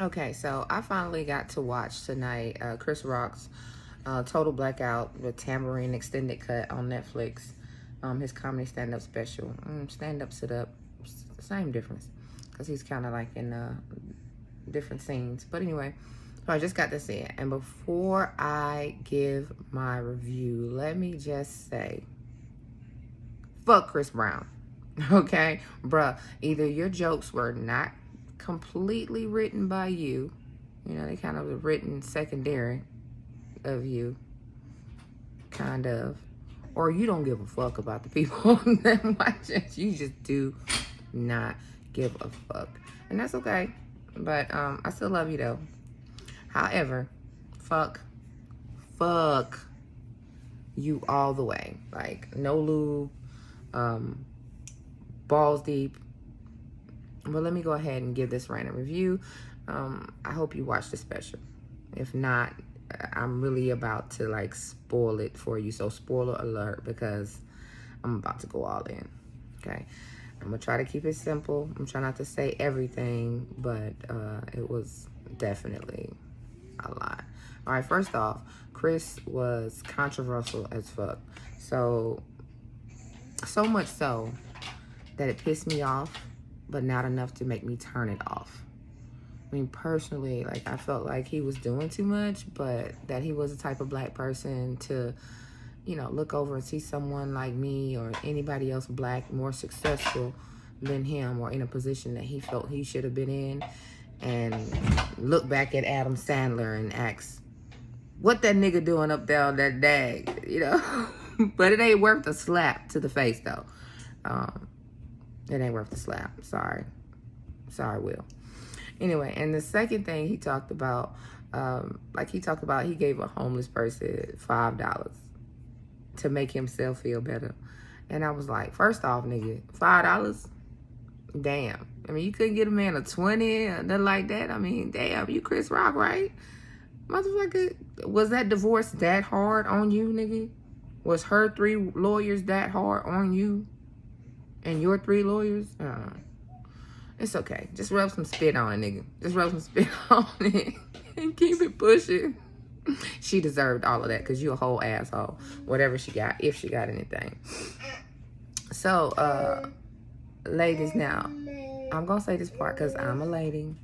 Okay, so I finally got to watch tonight Chris Rock's Total Blackout with Tambourine extended cut on Netflix. His comedy stand-up special. Stand-up, sit-up, same difference. Because he's kind of like in different scenes. But anyway, so I just got to see it. And before I give my review, let me just say, fuck Chris Brown. Okay? Bruh, either your jokes were not completely written by you, they kind of were written secondary of you, kind of, or you don't give a fuck about the people that watch it. You just do not give a fuck. And that's okay. But I still love you though. However, fuck you all the way. Like, no lube, balls deep. But let me go ahead and give this random review. I hope you watch the special. If not, I'm really about to like spoil it for you. So spoiler alert, because I'm about to go all in. Okay. I'm gonna try to keep it simple. I'm trying not to say everything, but it was definitely a lot. All right, first off, Chris was controversial as fuck. So much so that it pissed me off, but not enough to make me turn it off. I mean, personally, like, I felt like he was doing too much, but that he was the type of black person to, look over and see someone like me or anybody else black more successful than him or in a position that he felt he should have been in, and look back at Adam Sandler and ask, what that nigga doing up there on that dag, But it ain't worth a slap to the face, though. It ain't worth the slap. Sorry, Will. Anyway, and the second thing he talked about, he gave a homeless person $5 to make himself feel better. And I was like, first off, nigga, $5? Damn. I mean, you couldn't get a man a 20 or nothing like that. I mean, damn, you Chris Rock, right? Motherfucker, was that divorce that hard on you, nigga? Was her 3 lawyers that hard on you? And your 3 lawyers? It's okay. Just rub some spit on it, nigga. Just rub some spit on it and keep it pushing. She deserved all of that because you a whole asshole. Whatever she got, if she got anything. So, ladies, now, I'm going to say this part because I'm a lady.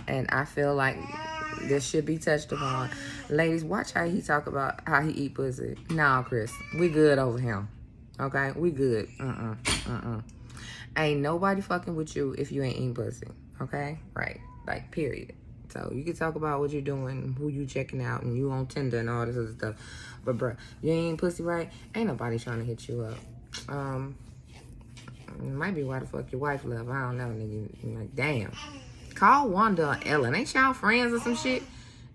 And I feel like this should be touched upon. Ladies, watch how he talk about how he eat pussy. Nah, Chris, we good over him. Okay? We good. Ain't nobody fucking with you if you ain't eating pussy. Okay? Right. Like, period. So, you can talk about what you're doing, who you checking out, and you on Tinder and all this other stuff. But, bruh, you ain't eating pussy right, ain't nobody trying to hit you up. It might be why the fuck your wife left. I don't know, nigga. I'm like, damn. Call Wanda or Ellen. Ain't y'all friends or some shit?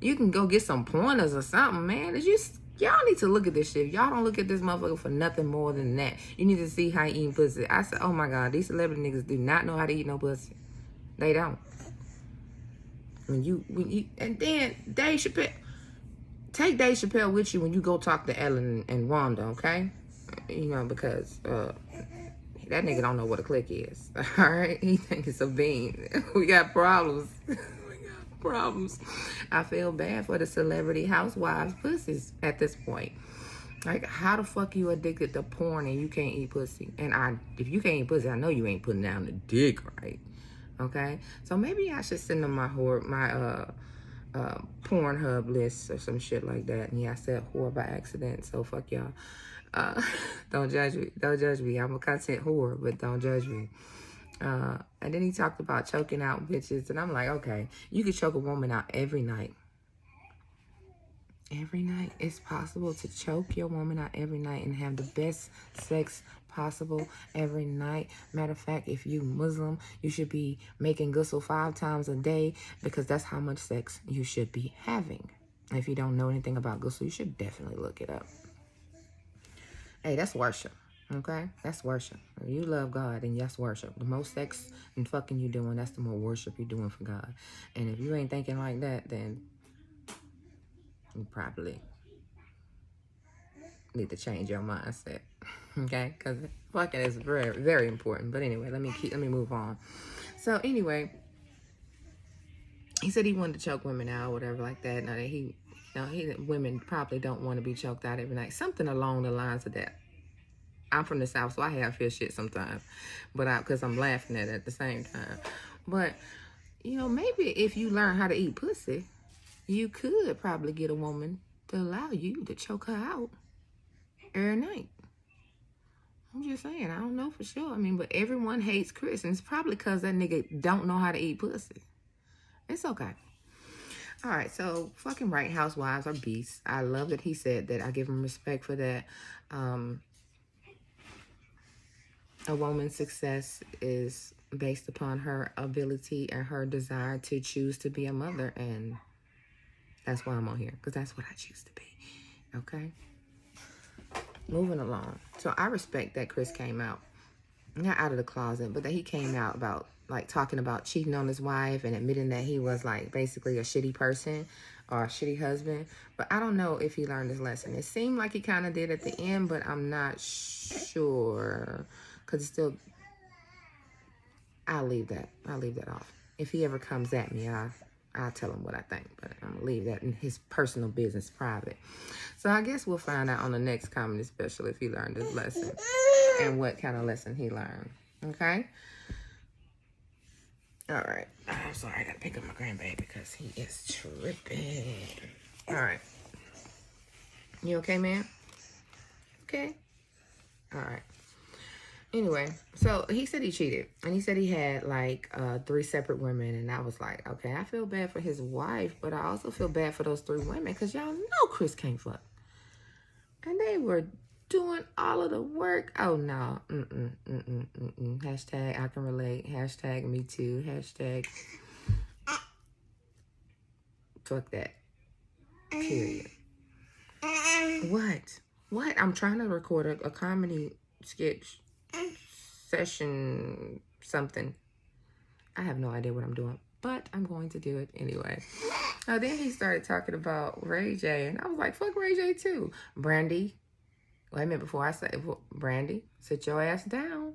You can go get some pointers or something, man. Y'all need to look at this shit. Y'all don't look at this motherfucker for nothing more than that. You need to see how he eating pussy. I said, oh my God, these celebrity niggas do not know how to eat no pussy. They don't. And then Dave Chappelle, take Dave Chappelle with you when you go talk to Ellen and Wanda, okay? Because that nigga don't know what a click is. All right? He think it's a bean. We got problems. Problems. I feel bad for the celebrity housewives' pussies at this point. Like, how the fuck you addicted to porn and you can't eat pussy? And if you can't eat pussy, I know you ain't putting down the dick, right? Okay? So maybe I should send them my Pornhub list or some shit like that. And yeah, I said whore by accident, so fuck y'all. Don't judge me. Don't judge me. I'm a content whore, but don't judge me. And then he talked about choking out bitches. And I'm like, okay, you can choke a woman out every night. Every night. It's possible to choke your woman out every night and have the best sex possible every night. Matter of fact, if you Muslim, you should be making ghusl 5 times a day because that's how much sex you should be having. If you don't know anything about ghusl, you should definitely look it up. Hey, that's worship. Okay? That's worship. If you love God, then that's worship. The more sex and fucking you doing, that's the more worship you're doing for God. And if you ain't thinking like that, then you probably need to change your mindset. Okay? Because fucking is very, very important. But anyway, let me move on. So anyway, he said he wanted to choke women out, whatever like that. Now that women probably don't want to be choked out every night. Something along the lines of that. I'm from the South, so I have feel shit sometimes, but because I'm laughing at the same time. But maybe if you learn how to eat pussy, you could probably get a woman to allow you to choke her out every night. I'm just saying, I don't know for sure. I mean, but everyone hates Chris, and it's probably because that nigga don't know how to eat pussy. It's okay. All right, so fucking right, housewives are beasts. I love that he said that. I give him respect for that. A woman's success is based upon her ability and her desire to choose to be a mother, and that's why I'm on here, because that's what I choose to be. Okay? Moving along. So I respect that Chris came out, not out of the closet, but that he came out about, like, talking about cheating on his wife and admitting that he was, like, basically a shitty person or a shitty husband. But I don't know if he learned his lesson. It seemed like he kind of did at the end, but I'm not sure. Because it's still, I'll leave that off. If he ever comes at me, I'll tell him what I think. But I'm going to leave that in his personal business, private. So I guess we'll find out on the next comedy special if he learned his lesson and what kind of lesson he learned. Okay? All right. I'm sorry. I got to pick up my grandbaby because he is tripping. All right. You okay, man? Okay? All right. Anyway, so he said he cheated. And he said he had, like, 3 separate women. And I was like, okay, I feel bad for his wife. But I also feel bad for those 3 women. Because y'all know Chris can't fuck. And they were doing all of the work. Oh, no. Hashtag I can relate. Hashtag me too. Hashtag fuck that. Period. What? I'm trying to record a comedy sketch session something. I have no idea what I'm doing, but I'm going to do it anyway. Then he started talking about Ray J, and I was like, fuck Ray J too. Brandy, wait a minute, before I say, Brandy, sit your ass down.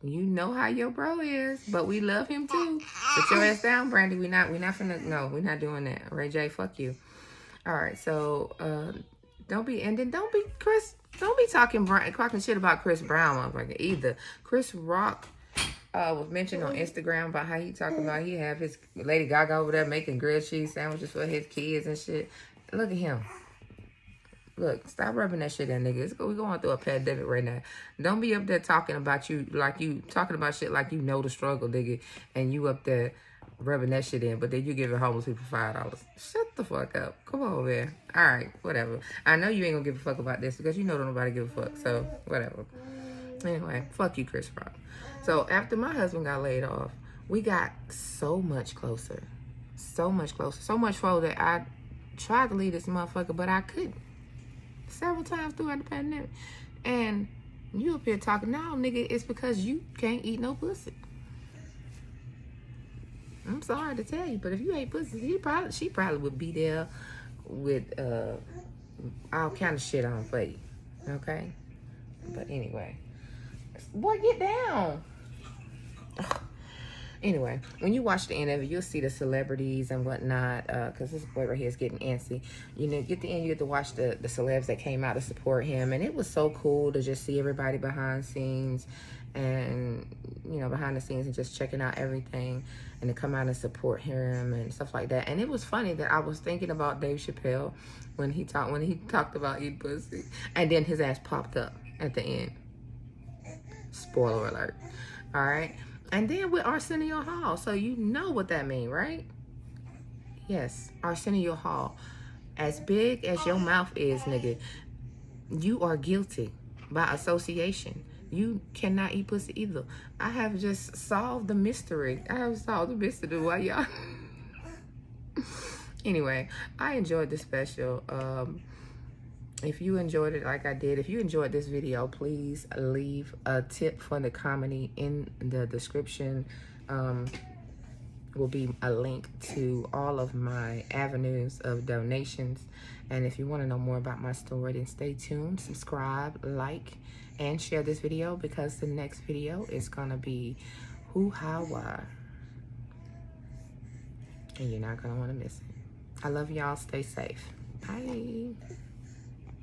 You know how your bro is, but we love him too. Sit your ass down, Brandy. We're not doing that. Ray J, fuck you. All right, so don't be talking shit about Chris Brown, motherfucker, either. Chris Rock was mentioned on Instagram about how he talking about he have his Lady Gaga over there making grilled cheese sandwiches for his kids and shit. Look at him. Look, stop rubbing that shit in, niggas. We're going through a pandemic right now. Don't be up there talking about shit like you know the struggle, nigga, and you up there rubbing that shit in, but then you giving homeless people $5. Shut the fuck up. Come on, man. All right, whatever. I know you ain't gonna give a fuck about this because you know don't nobody give a fuck, so whatever. Anyway, fuck you, Chris Rock. So after my husband got laid off, we got so much closer. So much closer. So much closer that I tried to leave this motherfucker, but I couldn't. Several times throughout the pandemic. And you up here talking, now, nigga, it's because you can't eat no pussy. I'm sorry to tell you, but if you ate pussy, she probably would be there with all kind of shit on for you. Okay? But anyway. Boy, get down. Anyway, when you watch the end of it, you'll see the celebrities and whatnot, because this boy right here is getting antsy. You know, get the end, you get to watch the celebs that came out to support him, and it was so cool to just see everybody behind scenes and, behind the scenes and just checking out everything and to come out and support him and stuff like that. And it was funny that I was thinking about Dave Chappelle when he talked about eating pussy, and then his ass popped up at the end. Spoiler alert. All right. And then with Arsenio Hall. So you know what that means, right? Yes, Arsenio Hall. As big as your mouth is, nigga, you are guilty by association. You cannot eat pussy either. I have just solved the mystery. Why y'all? Anyway, I enjoyed the special. If you enjoyed it like I did, if you enjoyed this video, please leave a tip for the comedy in the description. Will be a link to all of my avenues of donations. And if you want to know more about my story, then stay tuned, subscribe, like, and share this video, because the next video is going to be who, how, why. and you're not gonna want to miss it. I love y'all. Stay safe. Bye.